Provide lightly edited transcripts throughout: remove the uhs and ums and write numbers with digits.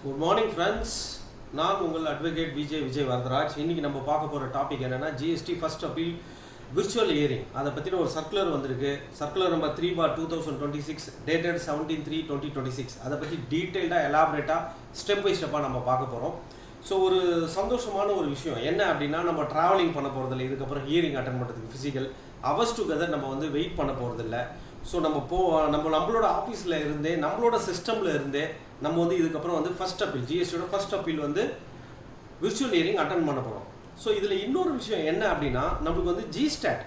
Good morning friends. நான் உங்கள் advocate Vijay Varadaraj. இன்றைக்கி நம்ம பார்க்க போகிற டாபிக் என்னென்னா GST first appeal virtual hearing. அதை பற்றின ஒரு சர்க்குலர் வந்திருக்கு. Circular number 3/2026 dated 17/3/2026. அதை பற்றி டீட்டெயில்டாக எலாபரேட்டாக ஸ்டெப் பை ஸ்டெப்பாக நம்ம பார்க்க போகிறோம். ஸோ ஒரு சந்தோஷமான ஒரு விஷயம் என்ன அப்படின்னா, நம்ம ட்ராவலிங் பண்ண போகிறதில்ல. இதுக்கப்புறம் ஹியரிங் அட்டன் பண்ணுறதுக்கு ஃபிசிக்கல் அவர்ஸ் டுகெதர் நம்ம வந்து வெயிட் பண்ண போகிறதில்ல. ஸோ நம்மளோட ஆஃபீஸில் இருந்தே நம்மளோட சிஸ்டமில் இருந்தே நம்ம வந்து இதுக்கப்புறம் வந்து ஃபர்ஸ்ட் அப்பீல் ஜிஎஸ்டியோட ஃபர்ஸ்ட் அப்பீல் வந்து விர்ச்சுவல் ஹியரிங் அட்டன் பண்ண போகிறோம். ஸோ இதில் இன்னொரு விஷயம் என்ன அப்படின்னா, நம்மளுக்கு வந்து ஜிஸ்டாட்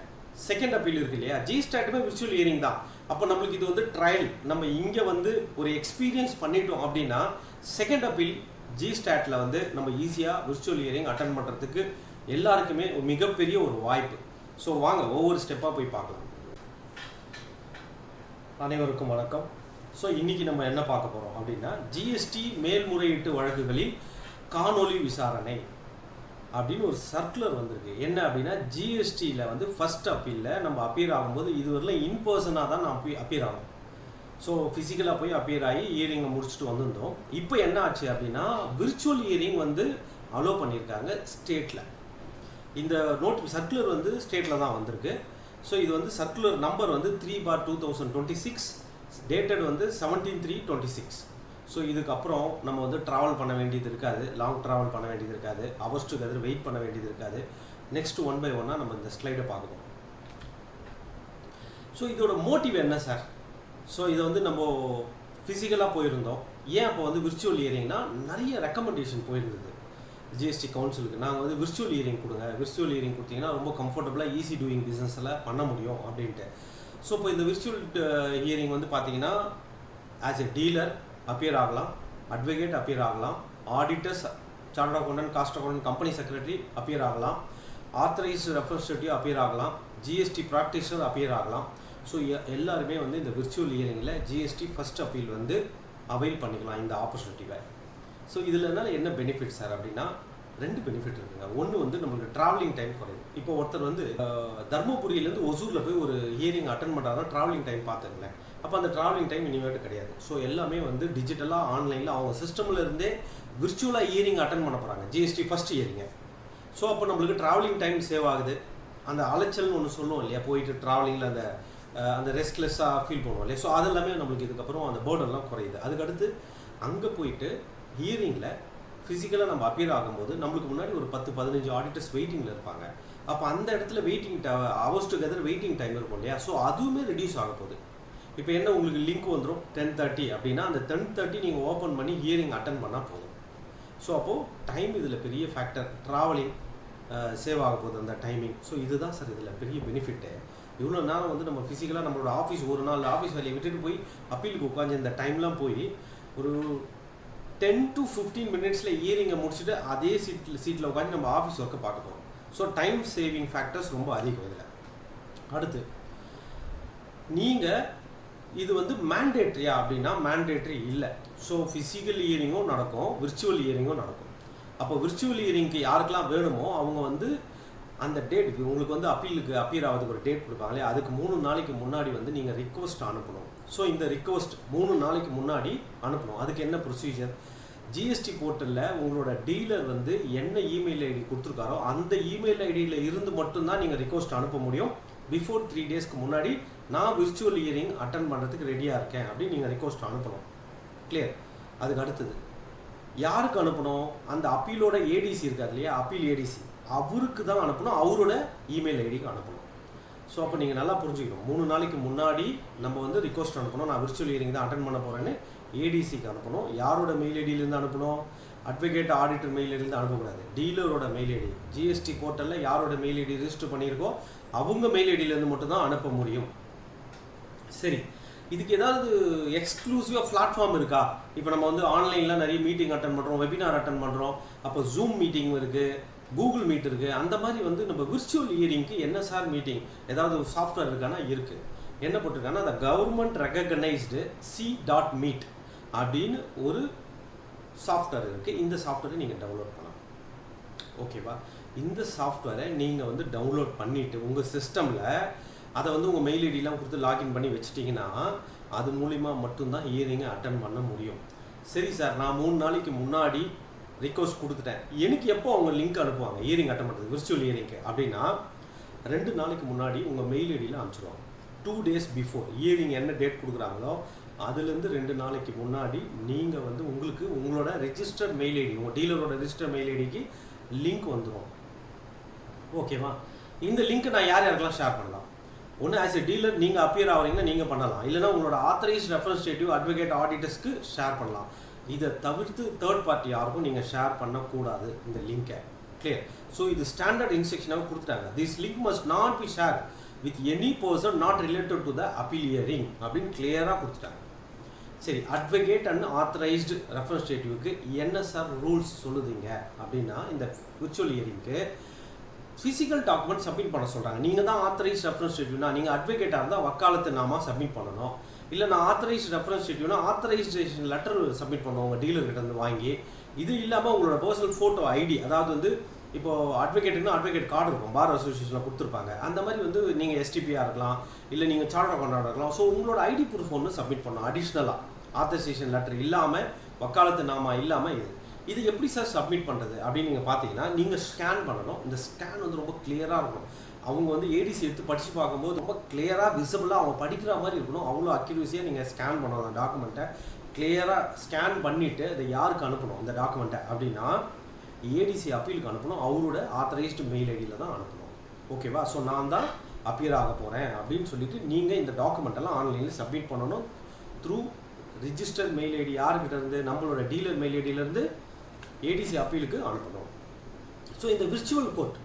செகண்ட் அப்பீல் இருக்கு இல்லையா, ஜிஸ்டாட்டுமே விர்ச்சுவல் ஹியரிங் தான். அப்போ நம்மளுக்கு இது வந்து ட்ரையல், நம்ம இங்கே வந்து ஒரு எக்ஸ்பீரியன்ஸ் பண்ணிட்டோம் அப்படின்னா செகண்ட் அப்பீல் ஜிஸ்டாட்டில் வந்து நம்ம ஈஸியாக விர்ச்சுவல் ஹியரிங் அட்டன் பண்ணுறதுக்கு எல்லாருக்குமே ஒரு மிகப்பெரிய ஒரு வாய்ப்பு. ஸோ வாங்க ஒவ்வொரு ஸ்டெப்பாக போய் பார்க்கலாம். அனைவருக்கும் வணக்கம். ஸோ இன்றைக்கி நம்ம என்ன பார்க்க போகிறோம் அப்படின்னா, ஜிஎஸ்டி மேல்முறையீட்டு வழக்குகளில் காணொலி விசாரணை அப்படின்னு ஒரு சர்க்குலர் வந்திருக்கு. என்ன அப்படின்னா, ஜிஎஸ்டியில் வந்து ஃபர்ஸ்ட் அப்பீலில் நம்ம அப்பியர் ஆகும்போது இதுவரையிலும் இன்பர்சனாக தான் நான் அப்பியர் ஆகும். ஸோ ஃபிசிக்கலாக போய் அப்பியர் ஆகி ஹியரிங்கை முடிச்சுட்டு வந்திருந்தோம். இப்போ என்ன ஆச்சு அப்படின்னா, விர்ச்சுவல் ஹியரிங் வந்து அலோவ் பண்ணியிருக்காங்க ஸ்டேட்டில். இந்த சர்க்குலர் வந்து ஸ்டேட்டில் தான் வந்திருக்கு. ஸோ இது வந்து சர்க்குலர் நம்பர் வந்து 3/2026 டேட்டட் வந்து 17/3/26. ஸோ இதுக்கப்புறம் நம்ம வந்து ட்ராவல் பண்ண வேண்டியது இருக்காது, லாங் ட்ராவல் பண்ண வேண்டியது இருக்காது, அவர்ஸ் டுகெதர் வெயிட் பண்ண வேண்டியது இருக்காது. நெக்ஸ்ட் 1 by 1 நம்ம இந்த ஸ்லைடை பார்க்கணும். ஸோ இதோட மோட்டிவ் என்ன சார்? ஸோ இதை வந்து நம்ம ஃபிசிக்கலாக போயிருந்தோம். ஏன் அப்போ வந்து விர்ச்சுவல் ஹியரிங்னா நிறைய ரெக்கமெண்டேஷன் போயிருந்தது ஜிஎஸ்டி கவுன்சிலுக்கு. நாங்கள் வந்து விர்ச்சுவல் ஹியரிங் கொடுங்க, விர்ச்சுவல் ஹியரிங் கொடுத்தீங்கன்னா ரொம்ப கம்ஃபர்டபுளாக ஈஸி டூயிங் பிஸ்னஸில் பண்ண முடியும் அப்படின்ட்டு. ஸோ இப்போ இந்த விர்ச்சுவல் ஹியரிங் வந்து பார்த்தீங்கன்னா, ஆஸ் எ டீலர் அப்பியர் ஆகலாம், அட்வொகேட் அப்பியர் ஆகலாம், auditors, chartered accountant, cost accountant, company secretary appear ஆகலாம், ஆத்தரைஸ்டு ரெப்ரசன்டேட்டிவ் அப்பியர் ஆகலாம், ஜிஎஸ்டி ப்ராக்டிஷனர் அப்பியர் ஆகலாம். ஸோ எல்லாருமே வந்து இந்த விர்ச்சுவல் ஹியரிங்கில் ஜிஎஸ்டி ஃபர்ஸ்ட் அப்பீல் வந்து அவைல் பண்ணிக்கலாம் இந்த ஆப்பர்ச்சுனிட்டியை. ஸோ இதில் என்ன பெனிஃபிட் சார் அப்படின்னா, 2 பெனிஃபிட் இருக்குங்க. ஒன்று வந்து நம்மளுக்கு ட்ராவலிங் டைம் குறையும். இப்போ ஒருத்தர் வந்து தர்மபுரியிலேருந்து ஒசூரில் போய் ஒரு ஹியரிங் அட்டன் பண்ணுறாருன்னா ட்ராவலிங் டைம் பார்த்துங்களேன். அப்போ அந்த ட்ராவலிங் டைம் இனிமேட்டு கிடையாது. ஸோ எல்லாமே வந்து டிஜிட்டலாக ஆன்லைனில் அவங்க சிஸ்டமில் இருந்தே விர்ச்சுவலாக ஹியரிங் அட்டன் பண்ண போகிறாங்க, ஜிஎஸ்டி ஃபர்ஸ்ட் ஹியரிங்க. ஸோ அப்போ நம்மளுக்கு ட்ராவலிங் டைம் சேவ் ஆகுது. அந்த அலைச்சல்னு ஒன்று சொல்லுவோம் இல்லையா, போயிட்டு ட்ராவலிங்கில் அந்த ரெஸ்ட்லெஸ்ஸாக ஃபீல் பண்ணுவோம் இல்லையா. ஸோ அதெல்லாமே நம்மளுக்கு இதுக்கப்புறம் அந்த பேர்டெல்லாம் குறையுது. அதுக்கடுத்து அங்கே போயிட்டு ஹியரிங்கில் ஃபிசிக்கலாக நம்ம அப்பியர் ஆகும்போது நம்மளுக்கு முன்னாடி ஒரு 10-15 ஆடிட்டர்ஸ் வெயிட்டிங்கில் இருப்பாங்க. அப்போ அந்த இடத்துல waiting hours together waiting time இருக்கும் இல்லையா. ஸோ அதுவுமே ரெடியூஸ் ஆக போகுது. இப்போ என்ன, உங்களுக்கு லிங்க் வந்துடும் 10:30 அப்படின்னா அந்த 10:30 நீங்கள் ஓப்பன் பண்ணி ஹியரிங் அட்டன் பண்ணால் போதும். ஸோ அப்போது டைம் இதில் பெரிய ஃபேக்டர், ட்ராவலிங் சேவ் ஆக போகுது அந்த டைமிங். ஸோ இதுதான் சார் இதில் பெரிய பெனிஃபிட்டு. இவ்வளோ நேரம் வந்து நம்ம ஃபிசிக்கலாக நம்மளோட ஆஃபீஸ் ஒரு நாள் ஆஃபீஸ் வேலையை விட்டுட்டு போய் அப்பீலுக்கு உட்காந்து இந்த டைம்லாம் போய் ஒரு 10 to 15 மினிட்ஸில் ஹியரிங்கை முடிச்சுட்டு அதே சீட்டில் உட்காந்து நம்ம ஆஃபீஸ் ஒர்க்கை பார்க்க போகிறோம். ஸோ டைம் சேவிங் ஃபேக்டர்ஸ் ரொம்ப அதிகம் இதில். அடுத்து நீங்கள் இது வந்து மேண்டேட்ரியா அப்படின்னா மேண்டேட்ரி இல்லை. ஸோ ஃபிசிக்கல் ஹியரிங்கும் நடக்கும், விர்ச்சுவல் ஹியரிங்கும் நடக்கும். அப்போ விர்ச்சுவல் ஹியரிங்க்கு யாருக்கெல்லாம் வேணுமோ அவங்க வந்து அந்த டேட், உங்களுக்கு வந்து அப்பீலுக்கு அப்பியர் ஆகிறதுக்கு ஒரு டேட் கொடுப்பாங்களே, அதுக்கு 3 நாளைக்கு முன்னாடி வந்து நீங்கள் ரிக்வஸ்ட் அனுப்பணும். ஸோ இந்த ரிக்வஸ்ட் 3 நாளைக்கு முன்னாடி அனுப்பணும். அதுக்கு என்ன ப்ரொசீஜர், ஜிஎஸ்டி போர்ட்டலில் உங்களோட டீலர் வந்து என்ன இமெயில் ஐடி கொடுத்துருக்காரோ அந்த இமெயில் ஐடியில் இருந்து மட்டும்தான் நீங்கள் ரிக்வஸ்ட் அனுப்ப முடியும். பிஃபோர் 3 டேஸ்க்கு முன்னாடி நான் விர்ச்சுவல் ஹியரிங் அட்டன் பண்ணுறதுக்கு ரெடியாக இருக்கேன் அப்படின்னு நீங்கள் ரிக்வஸ்ட் அனுப்பணும். கிளியர். அதுக்கு அடுத்தது யாருக்கு அனுப்பணும், அந்த அப்பீலோட ஏடிசி இருக்காது இல்லையா, அப்பீல் ஏடிசி, அவருக்கு தான் அனுப்பணும், அவரோட இமெயில் ஐடிக்கு அனுப்பணும். ஸோ அப்போ நீங்கள் நல்லா புரிஞ்சுக்கணும், 3 நாளைக்கு முன்னாடி நம்ம வந்து ரிக்வஸ்ட் அனுப்பணும், நான் விர்ச்சுவல் ஹியரிங் தான் அட்டன் பண்ண போகிறேன்னு ஏடிசிக்கு அனுப்பணும். யாரோட மெயில் ஐடியிலேருந்து அனுப்பணும், அட்வொகேட் ஆடிட்டர் மெயில் ஐடியிலேருந்து அனுப்பக்கூடாது, டீலரோட மெயில் ஐடி. ஜிஎஸ்டி போர்ட்டலில் யாரோட மெயில் ஐடி ரிஜிஸ்டர் பண்ணியிருக்கோ அவங்க மெயில் ஐடியிலேருந்து மட்டும் தான் அனுப்ப முடியும். சரி, இதுக்கு ஏதாவது எக்ஸ்க்ளூசிவாக பிளாட்ஃபார்ம் இருக்கா? இப்போ நம்ம வந்து ஆன்லைனில் நிறைய மீட்டிங் அட்டன் பண்ணுறோம், வெபினார் அட்டன் பண்ணுறோம், அப்போ ஜூம் மீட்டிங் இருக்குது, கூகுள் மீட் இருக்குது. அந்த மாதிரி வந்து நம்ம விர்ச்சுவல் ஹியரிங்க்கு என்ன சார் மீட்டிங் ஏதாவது சாஃப்ட்வேர் இருக்கானா? இருக்குது. என்ன போட்டிருக்காங்கன்னா, அந்த கவர்மெண்ட் ரெகக்னைஸ்டு C.meet அப்படின்னு ஒரு சாஃப்ட்வேர் இருக்குது. இந்த சாஃப்ட்வேரை நீங்கள் டவுன்லோட் பண்ணலாம். ஓகேவா? இந்த சாஃப்ட்வேரை நீங்கள் வந்து டவுன்லோட் பண்ணிவிட்டு உங்கள் சிஸ்டமில் அதை வந்து உங்கள் மெயில் ஐடியெலாம் கொடுத்து லாகின் பண்ணி வச்சிட்டிங்கன்னா அது மூலிமா மட்டும்தான் ஹியரிங்கை அட்டன் பண்ண முடியும். சரி சார், நான் 3 நாளைக்கு முன்னாடி ரிக்வஸ்ட் கொடுத்துட்டேன், எனக்கு எப்போ அவங்க லிங்க் அனுப்புவாங்க இயரிங் அட்டன் பண்ணுறது விர்ச்சுவல் இயரிங்க்கு அப்படின்னா 2 நாளைக்கு முன்னாடி உங்கள் மெயில் ஐடியில் அனுப்பிச்சிடுவாங்க. 2 days பிஃபோர் இயரிங் என்ன டேட் கொடுக்குறாங்களோ அதுலேருந்து 2 நாளைக்கு முன்னாடி நீங்கள் வந்து உங்களுக்கு உங்களோட ரெஜிஸ்டர்ட் மெயில் ஐடி, உங்கள் டீலரோட ரெஜிஸ்டர்ட் மெயில் ஐடிக்கு லிங்க் வந்துடும். ஓகேவா? இந்த லிங்க் நான் யார் யாருக்கெல்லாம் ஷேர் பண்ணலாம்? ஒன்று ஆஸ் எ டீலர் நீங்கள் அப்பியர் ஆகிறீங்கன்னா நீங்கள் பண்ணலாம், இல்லைனா உங்களோட ஆத்தரைஸ்ட் ரெப்ரசன்டேட்டிவ் அட்வொகேட் ஆடிட்டர்ஸ்க்கு ஷேர் பண்ணலாம். இதை தவிர்த்து தேர்ட் பார்ட்டி யாருக்கும் நீங்கள் ஷேர் பண்ணக்கூடாது இந்த லிங்கை. கிளியர்? ஸோ இது ஸ்டாண்டர்ட் இன்ஸ்ட்ரக்ஷனாக கொடுத்துட்டாங்க. This link must not be share with any person not related to the appeal hearing அப்படின்னு கிளியராக கொடுத்துட்டாங்க. சரி, அட்வொகேட் அண்ட் ஆத்தரைஸ்டு ரெப்ரசன்டேட்டிவ்க்கு என்ன சார் ரூல்ஸ் சொல்லுதுங்க அப்படின்னா, இந்த விர்ச்சுவல் ஹியரிங்க்கு ஃபிசிக்கல் டாக்குமெண்ட் சப்மிட் பண்ண சொல்கிறாங்க. நீங்கள் தான் ஆத்தரைஸ்ட் ரெப்ரசன்டேட்டிவ்னா, நீங்கள் அட்வொகேட்டாக இருந்தால் வக்காலத்து நாமா சப்மிட் பண்ணணும். இல்லை நான் ஆத்தரைஸ்ட் ரெப்ரசன்டேட்டிவ்னா ஆத்தரைசேஷன் லெட்டர் சப்மிட் பண்ணுவோம் உங்கள் டீலர்கிட்ட இருந்து வாங்கி. இது இல்லாமல் உங்களோட பர்சனல் ஃபோட்டோ ஐடி, அதாவது வந்து இப்போது அட்வொகேட்டுன்னா அட்வொகேட் கார்டு இருக்கும், பார் அசோசியேஷனில் கொடுத்துருப்பாங்க. அந்த மாதிரி வந்து நீங்கள் எஸ்டிபியாக இருக்கலாம், இல்லை நீங்கள் சார்ட் அக்கௌண்டாக இருக்கலாம். ஸோ உங்களோட ஐடி ப்ரூஃப் ஒன்று சப்மிட் பண்ணணும் அடிஷ்னலாக, ஆத்தரைசேஷன் லெட்டர் இல்லாமல், வக்காலத்து நாமா இல்லாமல். இது எப்படி சார் சப்மிட் பண்ணுறது அப்படின்னு நீங்கள் பார்த்தீங்கன்னா, நீங்கள் ஸ்கேன் பண்ணணும். இந்த ஸ்கேன் வந்து ரொம்ப கிளியராக இருக்கணும். அவங்க வந்து ஏடிசி எடுத்து படித்து பார்க்கும்போது ரொம்ப கிளியராக விசிபிளாக அவங்க படிக்கிற மாதிரி இருக்கணும். அவ்வளோ அக்யூரஸியாக நீங்கள் ஸ்கேன் பண்ணணும். அந்த டாக்குமெண்ட்டை கிளியராக ஸ்கேன் பண்ணிவிட்டு அதை யாருக்கு அனுப்பணும் அந்த டாக்குமெண்ட்டை அப்படின்னா, ஏடிசி அப்பீலுக்கு அனுப்பணும். அவரோட ஆத்தரைஸ்டு மெயில் ஐடியில் தான் அனுப்பணும். ஓகேவா? ஸோ நான் தான் அப்பியர் ஆக போகிறேன் அப்படின்னு சொல்லிட்டு நீங்கள் இந்த டாக்குமெண்ட்டெல்லாம் ஆன்லைனில் சப்மிட் பண்ணணும். த்ரூ ரிஜிஸ்டர்ட் மெயில் ஐடி யாருக்கிட்ட இருந்து, நம்மளோட டீலர் மெயில் ஐடியிலேருந்து ஏடிசி அப்பீலுக்கு அனுப்பணும். ஸோ இந்த விர்ச்சுவல் கோர்ட்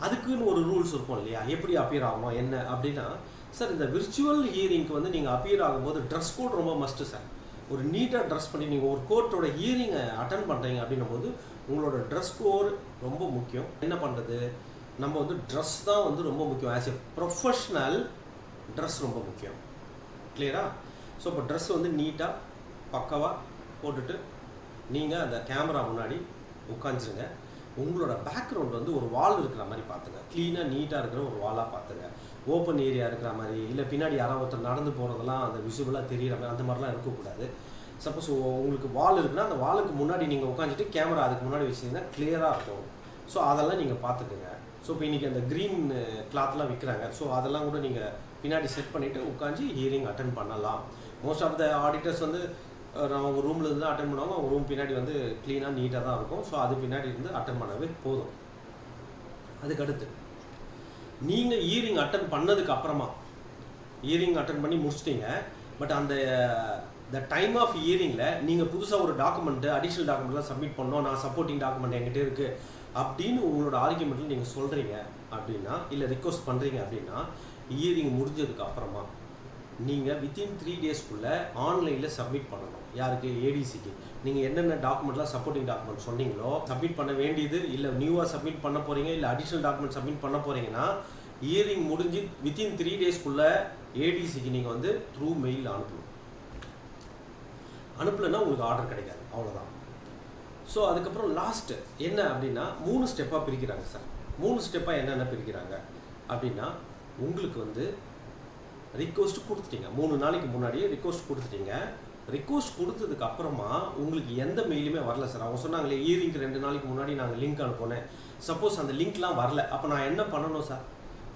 அதுக்குன்னு ஒரு ரூல்ஸ் இருக்கும் இல்லையா, எப்படி அப்பியர் ஆகணும் என்ன அப்படின்னா, சார் இந்த விர்ச்சுவல் ஹியரிங்க்கு வந்து நீங்கள் அப்பியர் ஆகும்போது ட்ரெஸ் கோட் ரொம்ப மஸ்ட்டு சார். ஒரு நீட்டாக ட்ரெஸ் பண்ணி நீங்கள் ஒரு கோர்ட்டோட ஹியரிங்கை அட்டன் பண்ணுறீங்க அப்படின்னும் போது உங்களோட ட்ரெஸ் கோட் ரொம்ப முக்கியம். என்ன பண்ணுறது, நம்ம வந்து ட்ரெஸ் தான் வந்து ரொம்ப முக்கியம். ஆஸ் எ ப்ரொஃபஷ்னல் ட்ரெஸ் ரொம்ப முக்கியம். கிளியரா? ஸோ இப்போ ட்ரெஸ் வந்து நீட்டாக பக்காவாக போட்டுட்டு நீங்கள் அந்த கேமரா முன்னாடி உட்காந்துருங்க. உங்களோட பேக்ரவுண்ட் வந்து ஒரு வால் இருக்கிற மாதிரி பார்த்துங்க, க்ளீனாக நீட்டாக இருக்கிற ஒரு வாலாக பார்த்துங்க. ஓப்பன் ஏரியா இருக்கிற மாதிரி, இல்லை பின்னாடி யாராவது ஒருத்தர் நடந்து போகிறதெல்லாம் அந்த விசுவலாக தெரிகிற மாதிரி அந்த மாதிரிலாம் இருக்கக்கூடாது. சப்போஸ் உங்களுக்கு வால் இருக்குன்னா அந்த வாலுக்கு முன்னாடி நீங்கள் உட்காந்துட்டு கேமரா அதுக்கு முன்னாடி வச்சிங்கன்னா கிளியராக இருக்கும். ஸோ அதெல்லாம் நீங்கள் பார்த்துக்குங்க. ஸோ இப்போ இன்றைக்கி அந்த க்ரீன் கிளாத்லாம் விற்கிறாங்க. ஸோ அதெல்லாம் கூட நீங்கள் பின்னாடி செட் பண்ணிவிட்டு உட்காந்து ஹியரிங் அட்டன் பண்ணலாம். மோஸ்ட் ஆஃப் த ஆடிட்டர்ஸ் வந்து அவங்க ரூமில் இருந்து தான் அட்டன் பண்ணுவாங்க. அவங்க ரூம் பின்னாடி வந்து க்ளீனாக நீட்டாக தான் இருக்கும். ஸோ அது பின்னாடி இருந்து அட்டன் பண்ணவே போதும். அதுக்கடுத்து நீங்கள் ஹியரிங் அட்டன் பண்ணதுக்கு அப்புறமா, ஹியரிங் அட்டன் பண்ணி முடிச்சிட்டிங்க, பட் அந்த டைம் ஆஃப் ஹியரிங்கில் நீங்கள் புதுசாக ஒரு டாக்குமெண்ட்டு அடிஷ்னல் டாக்குமெண்ட்லாம் சப்மிட் பண்ணோம், நான் சப்போர்ட்டிங் டாக்குமெண்ட் என்கிட்ட இருக்குது அப்படின்னு உங்களோட ஆர்குமெண்ட்டில் நீங்கள் சொல்கிறீங்க அப்படின்னா, இல்லை ரிக்வஸ்ட் பண்ணுறீங்க அப்படின்னா, ஹியரிங் முடிஞ்சதுக்கு அப்புறமா நீங்கள் வித்தின் 3 daysக்குள்ளே ஆன்லைனில் சப்மிட் பண்ணணும். யாருக்கு? ஏடிசிக்கு. நீங்கள் என்னென்ன டாக்குமெண்ட்லாம் சப்போர்ட்டிங் டாக்குமெண்ட் சொன்னீங்களோ சப்மிட் பண்ண வேண்டியது, இல்லை நியூவாக சப்மிட் பண்ண போகிறீங்க, இல்லை அடிஷ்னல் டாக்குமெண்ட் சப்மிட் பண்ண போகிறீங்கன்னா ஹியரிங் முடிஞ்சு வித்தின் 3 daysக்குள்ளே ஏடிசிக்கு நீங்கள் வந்து த்ரூ மெயில் அனுப்பணும். அனுப்பலைன்னா உங்களுக்கு ஆர்டர் கிடைக்காது, அவ்வளோதான். ஸோ அதுக்கப்புறம் லாஸ்ட்டு என்ன அப்படின்னா 3 ஸ்டெப்பாக பிரிக்கிறாங்க சார். 3 ஸ்டெப்பாக என்னென்ன பிரிக்கிறாங்க அப்படின்னா, உங்களுக்கு வந்து ரிக்வஸ்ட் கொடுத்துட்டீங்க, 3 நாளைக்கு முன்னாடியே ரிக்வஸ்ட் கொடுத்துட்டீங்க. ரிக்வஸ்ட் கொடுத்ததுக்கு அப்புறமா உங்களுக்கு எந்த மெயிலுமே வரல சார். அவங்க சொன்னாங்களே ஹியரிங்க்கு 2 நாளைக்கு முன்னாடி நாங்கள் லிங்க் அனுப்புனேன், சப்போஸ் அந்த லிங்க்லாம் வரல, அப்போ நான் என்ன பண்ணணும் சார்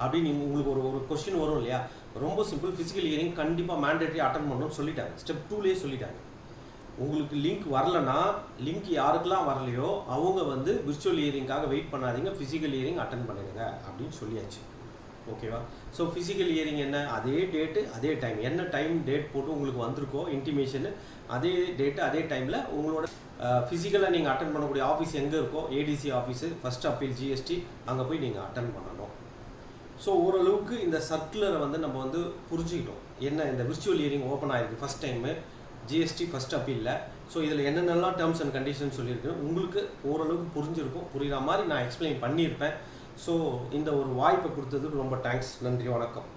அப்படின்னு உங்களுக்கு ஒரு கொஸ்டின் வரும் இல்லையா. ரொம்ப சிம்பிள். ஃபிசிக்கல் ஹியரிங் கண்டிப்பாக மேண்டேட்டரி அட்டன் பண்ணணும்னு சொல்லிட்டாங்க. ஸ்டெப் 2லேயே சொல்லிட்டாங்க. உங்களுக்கு லிங்க் வரலன்னா, லிங்க் யாருக்கெல்லாம் வரலையோ அவங்க வந்து விர்ச்சுவல் ஹியரிங்காக வெயிட் பண்ணாதீங்க, ஃபிசிக்கல் ஹியரிங் அட்டன் பண்ணிடுங்க அப்படின்னு சொல்லியாச்சு. ஓகேவா? ஸோ ஃபிசிக்கல் ஹியரிங் என்ன, அதே டேட்டு அதே டைம், என்ன டைம் டேட் போட்டு உங்களுக்கு வந்திருக்கோ இன்டிமேஷனு, அதே டேட்டு அதே டைமில் உங்களோட ஃபிசிக்கலாக நீங்கள் அட்டன் பண்ணக்கூடிய ஆஃபீஸ் எங்கே இருக்கோ, ADC office, first appeal, GST, அங்கே போய் நீங்கள் அட்டன் பண்ணணும். ஸோ ஓரளவுக்கு இந்த சர்க்குலரை வந்து நம்ம வந்து புரிஞ்சுக்கிட்டோம். என்ன இந்த விர்ச்சுவல் ஹியரிங் ஓப்பன் ஆகிருக்கு ஃபஸ்ட் டைமு ஜிஎஸ்டி ஃபஸ்ட் அப்பீலில். ஸோ இதில் என்னென்னலாம் டேர்ம்ஸ் அண்ட் கண்டிஷன் சொல்லியிருக்கேன் உங்களுக்கு ஓரளவுக்கு புரிஞ்சிருக்கும். புரிகிற மாதிரி நான் எக்ஸ்பிளைன் பண்ணியிருப்பேன். ஸோ இந்த ஒரு வாய்ப்பை கொடுத்ததுக்கு ரொம்ப தேங்க்ஸ். நன்றி, வணக்கம்.